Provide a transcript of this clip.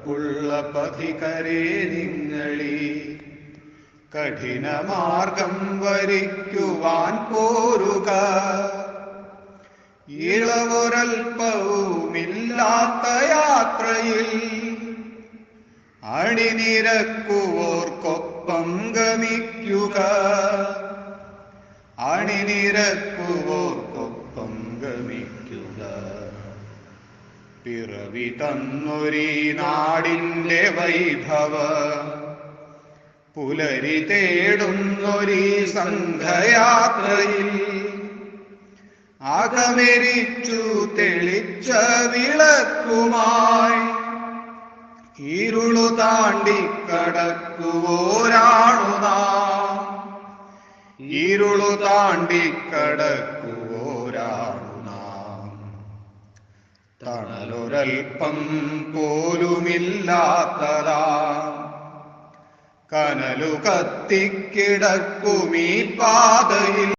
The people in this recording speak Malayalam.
ഉറപ്പുള്ള പഥികരെ നിങ്ങളീ കഠിനമാർഗം വരിക്കുവാൻ പോരുക. ഇളവൊരൽപ്പവുമില്ലാത്ത യാത്രയിൽ അണിനിരക്കുവോർക്കൊപ്പം ഗമിക്കുക. അണിനിരക്കുവോർക്കൊപ്പം ഗമിക്കുക. പിറവി തന്നൊരീ നാടിന്റെ വൈഭവ പുലരി തേടുന്നൊരീ സംഘയാത്രയിൽ അകമെരിച്ചു തെളിച്ച വിളക്കുമായി ഇരുളു താണ്ടിക്കടക്കുവോരാണു നാം. ഇരുളു താണ്ടിക്കടക്കുവോരാണു നാം. തണലൊരൽപ്പം പോലുമില്ലാത്തതാ കനലു കത്തിക്കിടക്കുമീ പാതയിൽ